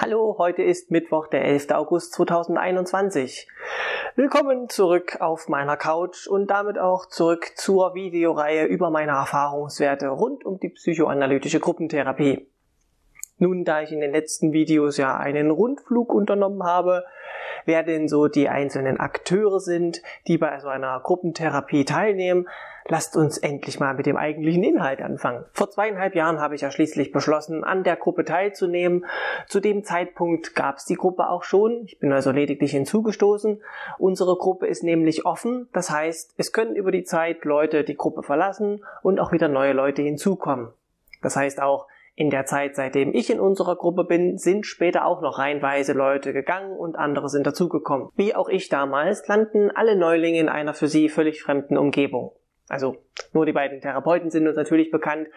Hallo, heute ist Mittwoch, der 11. August 2021. Willkommen zurück auf meiner Couch und damit auch zurück zur Videoreihe über meine Erfahrungswerte rund um die psychoanalytische Gruppentherapie. Nun, da ich in den letzten Videos ja einen Rundflug unternommen habe, wer denn so die einzelnen Akteure sind, die bei so einer Gruppentherapie teilnehmen, lasst uns endlich mal mit dem eigentlichen Inhalt anfangen. Vor 2,5 Jahren habe ich ja schließlich beschlossen, an der Gruppe teilzunehmen. Zu dem Zeitpunkt gab es die Gruppe auch schon. Ich bin also lediglich hinzugestoßen. Unsere Gruppe ist nämlich offen. Das heißt, es können über die Zeit Leute die Gruppe verlassen und auch wieder neue Leute hinzukommen. Das heißt auch, in der Zeit, seitdem ich in unserer Gruppe bin, sind später auch noch reihenweise Leute gegangen und andere sind dazugekommen. Wie auch ich damals, landen alle Neulinge in einer für sie völlig fremden Umgebung. Also nur die beiden Therapeuten sind uns natürlich bekannt,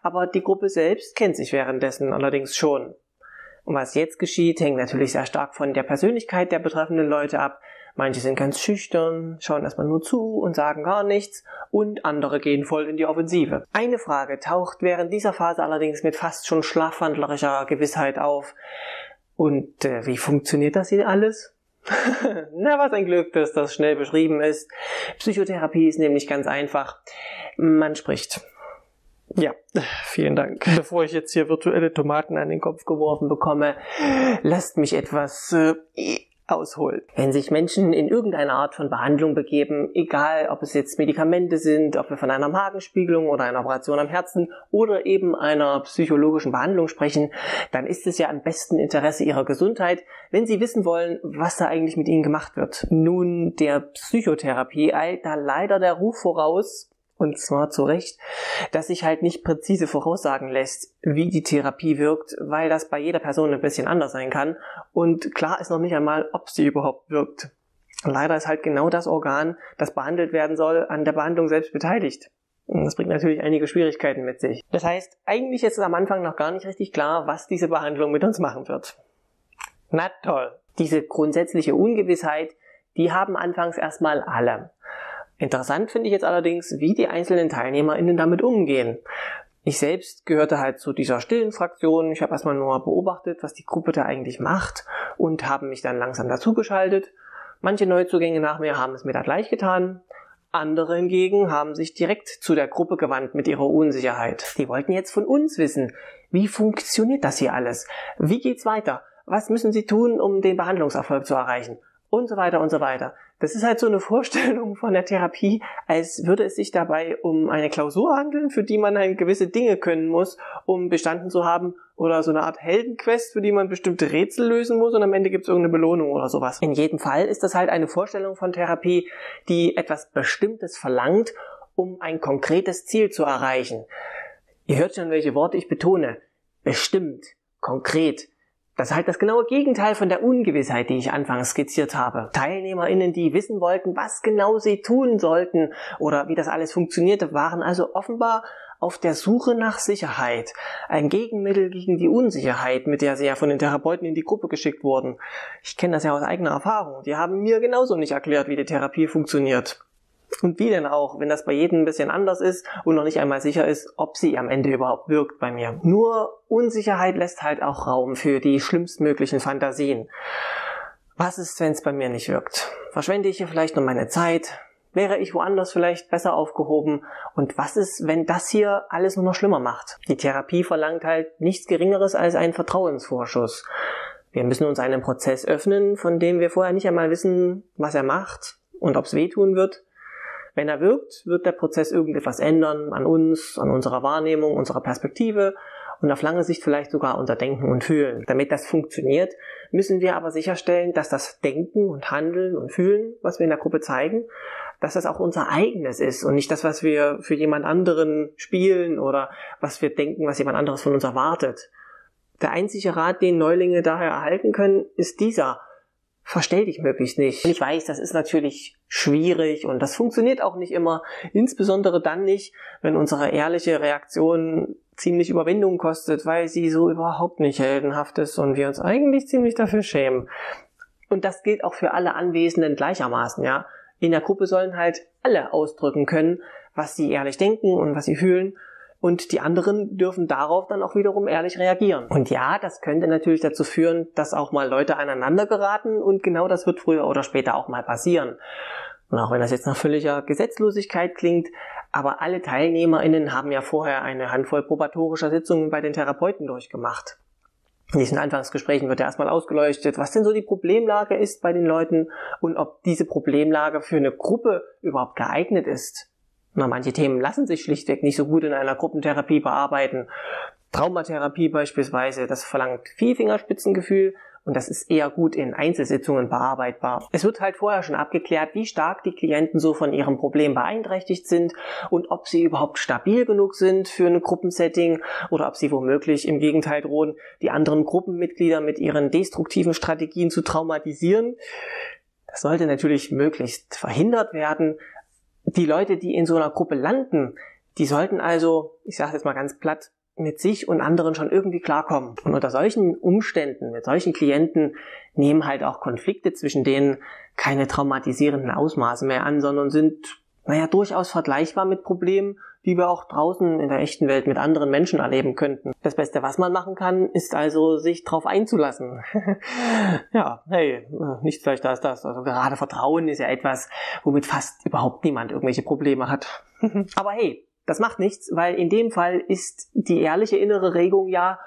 aber die Gruppe selbst kennt sich währenddessen allerdings schon. Und was jetzt geschieht, hängt natürlich sehr stark von der Persönlichkeit der betreffenden Leute ab. Manche sind ganz schüchtern, schauen erstmal nur zu und sagen gar nichts und andere gehen voll in die Offensive. Eine Frage taucht während dieser Phase allerdings mit fast schon schlafwandlerischer Gewissheit auf. Und wie funktioniert das hier alles? Na, was ein Glück, dass das schnell beschrieben ist. Psychotherapie ist nämlich ganz einfach. Man spricht. Ja, vielen Dank. Bevor ich jetzt hier virtuelle Tomaten an den Kopf geworfen bekomme, lasst mich etwas ausholen. Wenn sich Menschen in irgendeine Art von Behandlung begeben, egal ob es jetzt Medikamente sind, ob wir von einer Magenspiegelung oder einer Operation am Herzen oder eben einer psychologischen Behandlung sprechen, dann ist es ja im besten Interesse ihrer Gesundheit, wenn sie wissen wollen, was da eigentlich mit ihnen gemacht wird. Nun, der Psychotherapie eilt da leider der Ruf voraus, und zwar zu Recht, dass sich halt nicht präzise voraussagen lässt, wie die Therapie wirkt, weil das bei jeder Person ein bisschen anders sein kann und klar ist noch nicht einmal, ob sie überhaupt wirkt. Und leider ist halt genau das Organ, das behandelt werden soll, an der Behandlung selbst beteiligt. Und das bringt natürlich einige Schwierigkeiten mit sich. Das heißt, eigentlich ist es am Anfang noch gar nicht richtig klar, was diese Behandlung mit uns machen wird. Na toll! Diese grundsätzliche Ungewissheit, die haben anfangs erstmal alle. Interessant finde ich jetzt allerdings, wie die einzelnen TeilnehmerInnen damit umgehen. Ich selbst gehörte halt zu dieser stillen Fraktion. Ich habe erstmal nur beobachtet, was die Gruppe da eigentlich macht und habe mich dann langsam dazugeschaltet. Manche Neuzugänge nach mir haben es mir da gleich getan. Andere hingegen haben sich direkt zu der Gruppe gewandt mit ihrer Unsicherheit. Die wollten jetzt von uns wissen, wie funktioniert das hier alles? Wie geht's weiter? Was müssen sie tun, um den Behandlungserfolg zu erreichen? Und so weiter und so weiter. Das ist halt so eine Vorstellung von der Therapie, als würde es sich dabei um eine Klausur handeln, für die man halt gewisse Dinge können muss, um bestanden zu haben, oder so eine Art Heldenquest, für die man bestimmte Rätsel lösen muss und am Ende gibt es irgendeine Belohnung oder sowas. In jedem Fall ist das halt eine Vorstellung von Therapie, die etwas Bestimmtes verlangt, um ein konkretes Ziel zu erreichen. Ihr hört schon, welche Worte ich betone. Bestimmt, konkret. Das ist halt das genaue Gegenteil von der Ungewissheit, die ich anfangs skizziert habe. TeilnehmerInnen, die wissen wollten, was genau sie tun sollten oder wie das alles funktionierte, waren also offenbar auf der Suche nach Sicherheit. Ein Gegenmittel gegen die Unsicherheit, mit der sie ja von den Therapeuten in die Gruppe geschickt wurden. Ich kenne das ja aus eigener Erfahrung. Die haben mir genauso nicht erklärt, wie die Therapie funktioniert. Und wie denn auch, wenn das bei jedem ein bisschen anders ist und noch nicht einmal sicher ist, ob sie am Ende überhaupt wirkt bei mir. Nur Unsicherheit lässt halt auch Raum für die schlimmstmöglichen Fantasien. Was ist, wenn es bei mir nicht wirkt? Verschwende ich hier vielleicht nur meine Zeit? Wäre ich woanders vielleicht besser aufgehoben? Und was ist, wenn das hier alles nur noch schlimmer macht? Die Therapie verlangt halt nichts Geringeres als einen Vertrauensvorschuss. Wir müssen uns einem Prozess öffnen, von dem wir vorher nicht einmal wissen, was er macht und ob es wehtun wird. Wenn er wirkt, wird der Prozess irgendetwas ändern an uns, an unserer Wahrnehmung, unserer Perspektive und auf lange Sicht vielleicht sogar unser Denken und Fühlen. Damit das funktioniert, müssen wir aber sicherstellen, dass das Denken und Handeln und Fühlen, was wir in der Gruppe zeigen, dass das auch unser eigenes ist und nicht das, was wir für jemand anderen spielen oder was wir denken, was jemand anderes von uns erwartet. Der einzige Rat, den Neulinge daher erhalten können, ist dieser: Verstell dich möglichst nicht. Und ich weiß, das ist natürlich schwierig und das funktioniert auch nicht immer, insbesondere dann nicht, wenn unsere ehrliche Reaktion ziemlich Überwindung kostet, weil sie so überhaupt nicht heldenhaft ist und wir uns eigentlich ziemlich dafür schämen. Und das gilt auch für alle Anwesenden gleichermaßen, ja. In der Gruppe sollen halt alle ausdrücken können, was sie ehrlich denken und was sie fühlen. und die anderen dürfen darauf dann auch wiederum ehrlich reagieren. Und ja, das könnte natürlich dazu führen, dass auch mal Leute aneinander geraten und genau das wird früher oder später auch mal passieren. Und auch wenn das jetzt nach völliger Gesetzlosigkeit klingt, aber alle TeilnehmerInnen haben ja vorher eine Handvoll probatorischer Sitzungen bei den Therapeuten durchgemacht. In diesen Anfangsgesprächen wird ja erstmal ausgeleuchtet, was denn so die Problemlage ist bei den Leuten und ob diese Problemlage für eine Gruppe überhaupt geeignet ist. Na, manche Themen lassen sich schlichtweg nicht so gut in einer Gruppentherapie bearbeiten. Traumatherapie beispielsweise, das verlangt viel Fingerspitzengefühl und das ist eher gut in Einzelsitzungen bearbeitbar. Es wird halt vorher schon abgeklärt, wie stark die Klienten so von ihrem Problem beeinträchtigt sind und ob sie überhaupt stabil genug sind für ein Gruppensetting oder ob sie womöglich im Gegenteil drohen, die anderen Gruppenmitglieder mit ihren destruktiven Strategien zu traumatisieren. Das sollte natürlich möglichst verhindert werden. Die Leute, die in so einer Gruppe landen, die sollten also, ich sage jetzt mal ganz platt, mit sich und anderen schon irgendwie klarkommen. Und unter solchen Umständen, mit solchen Klienten, nehmen halt auch Konflikte zwischen denen keine traumatisierenden Ausmaße mehr an, sondern sind, durchaus vergleichbar mit Problemen, die wir auch draußen in der echten Welt mit anderen Menschen erleben könnten. Das Beste, was man machen kann, ist also, sich drauf einzulassen. Ja, hey, nichts leichter als das. Also gerade Vertrauen ist ja etwas, womit fast überhaupt niemand irgendwelche Probleme hat. Aber hey, das macht nichts, weil in dem Fall ist die ehrliche innere Regung ja,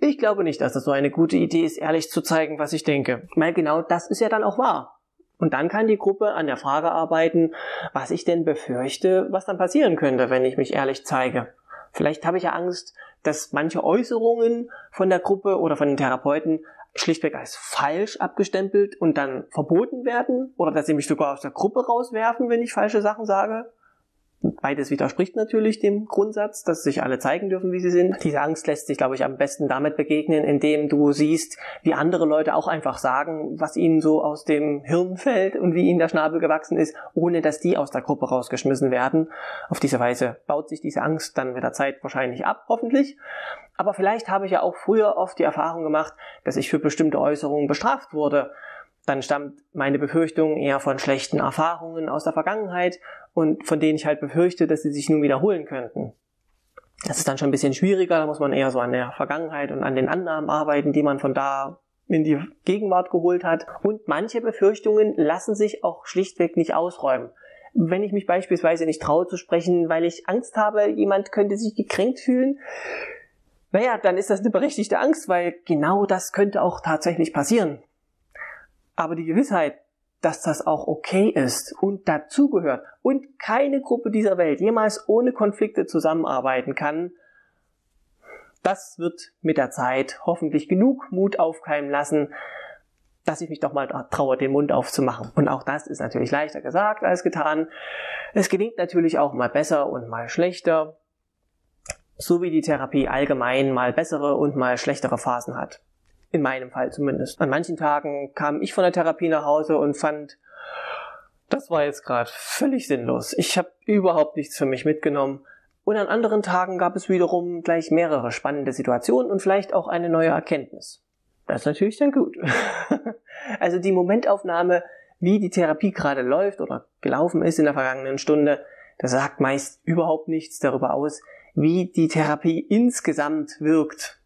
ich glaube nicht, dass das so eine gute Idee ist, ehrlich zu zeigen, was ich denke. Weil genau das ist ja dann auch wahr. Und dann kann die Gruppe an der Frage arbeiten, was ich denn befürchte, was dann passieren könnte, wenn ich mich ehrlich zeige. Vielleicht habe ich ja Angst, dass manche Äußerungen von der Gruppe oder von den Therapeuten schlichtweg als falsch abgestempelt und dann verboten werden oder dass sie mich sogar aus der Gruppe rauswerfen, wenn ich falsche Sachen sage. Beides widerspricht natürlich dem Grundsatz, dass sich alle zeigen dürfen, wie sie sind. Diese Angst lässt sich, glaube ich, am besten damit begegnen, indem du siehst, wie andere Leute auch einfach sagen, was ihnen so aus dem Hirn fällt und wie ihnen der Schnabel gewachsen ist, ohne dass die aus der Gruppe rausgeschmissen werden. Auf diese Weise baut sich diese Angst dann mit der Zeit wahrscheinlich ab, hoffentlich. Aber vielleicht habe ich ja auch früher oft die Erfahrung gemacht, dass ich für bestimmte Äußerungen bestraft wurde. Dann stammt meine Befürchtung eher von schlechten Erfahrungen aus der Vergangenheit und von denen ich halt befürchte, dass sie sich nun wiederholen könnten. Das ist dann schon ein bisschen schwieriger, da muss man eher so an der Vergangenheit und an den Annahmen arbeiten, die man von da in die Gegenwart geholt hat. Und manche Befürchtungen lassen sich auch schlichtweg nicht ausräumen. Wenn ich mich beispielsweise nicht traue zu sprechen, weil ich Angst habe, jemand könnte sich gekränkt fühlen, dann ist das eine berechtigte Angst, weil genau das könnte auch tatsächlich passieren. Aber die Gewissheit, dass das auch okay ist und dazugehört und keine Gruppe dieser Welt jemals ohne Konflikte zusammenarbeiten kann, das wird mit der Zeit hoffentlich genug Mut aufkeimen lassen, dass ich mich doch mal traue, den Mund aufzumachen. Und auch das ist natürlich leichter gesagt als getan. Es gelingt natürlich auch mal besser und mal schlechter, so wie die Therapie allgemein mal bessere und mal schlechtere Phasen hat. In meinem Fall zumindest. An manchen Tagen kam ich von der Therapie nach Hause und fand, das war jetzt gerade völlig sinnlos. Ich habe überhaupt nichts für mich mitgenommen. Und an anderen Tagen gab es wiederum gleich mehrere spannende Situationen und vielleicht auch eine neue Erkenntnis. Das ist natürlich dann gut. Also die Momentaufnahme, wie die Therapie gerade läuft oder gelaufen ist in der vergangenen Stunde, das sagt meist überhaupt nichts darüber aus, wie die Therapie insgesamt wirkt.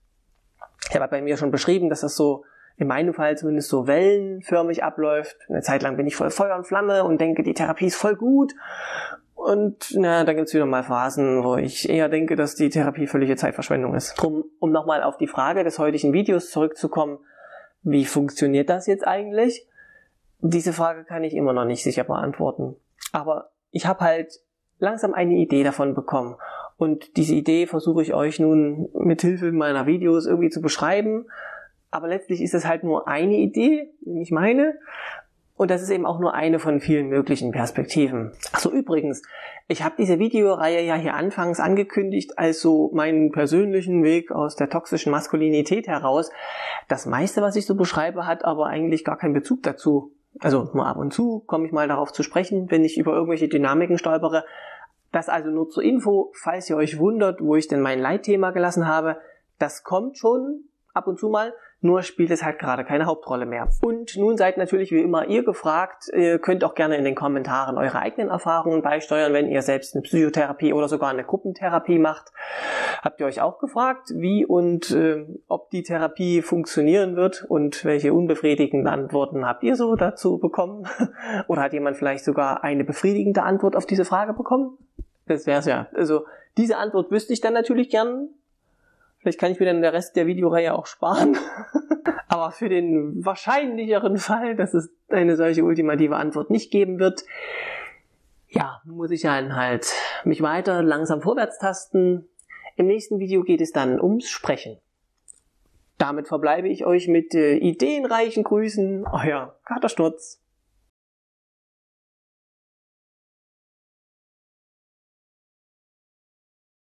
Ich habe bei mir schon beschrieben, dass das so, in meinem Fall zumindest so wellenförmig abläuft. Eine Zeit lang bin ich voll Feuer und Flamme und denke, die Therapie ist voll gut. Und dann gibt es wieder mal Phasen, wo ich eher denke, dass die Therapie völlige Zeitverschwendung ist. Drum, um nochmal auf die Frage des heutigen Videos zurückzukommen, wie funktioniert das jetzt eigentlich? Diese Frage kann ich immer noch nicht sicher beantworten. Aber ich habe halt langsam eine Idee davon bekommen. Und diese Idee versuche ich euch nun mit Hilfe meiner Videos irgendwie zu beschreiben. Aber letztlich ist es halt nur eine Idee, nämlich meine. Und das ist eben auch nur eine von vielen möglichen Perspektiven. Achso, übrigens, ich habe diese Videoreihe ja hier anfangs angekündigt als so meinen persönlichen Weg aus der toxischen Maskulinität heraus. Das meiste, was ich so beschreibe, hat aber eigentlich gar keinen Bezug dazu. Also nur ab und zu komme ich mal darauf zu sprechen, wenn ich über irgendwelche Dynamiken stolpere. Das also nur zur Info, falls ihr euch wundert, wo ich denn mein Leitthema gelassen habe. Das kommt schon ab und zu mal. nur spielt es halt gerade keine Hauptrolle mehr. Und nun seid natürlich wie immer ihr gefragt. Ihr könnt auch gerne in den Kommentaren eure eigenen Erfahrungen beisteuern, wenn ihr selbst eine Psychotherapie oder sogar eine Gruppentherapie macht. Habt ihr euch auch gefragt, wie und ob die Therapie funktionieren wird und welche unbefriedigenden Antworten habt ihr so dazu bekommen? Oder hat jemand vielleicht sogar eine befriedigende Antwort auf diese Frage bekommen? Das wär's ja. Also diese Antwort wüsste ich dann natürlich gern. Vielleicht kann ich mir dann den Rest der Videoreihe auch sparen. Aber für den wahrscheinlicheren Fall, dass es eine solche ultimative Antwort nicht geben wird, ja, muss ich dann halt mich weiter langsam vorwärts tasten. Im nächsten Video geht es dann ums Sprechen. Damit verbleibe ich euch mit ideenreichen Grüßen. Euer Kater Sturz.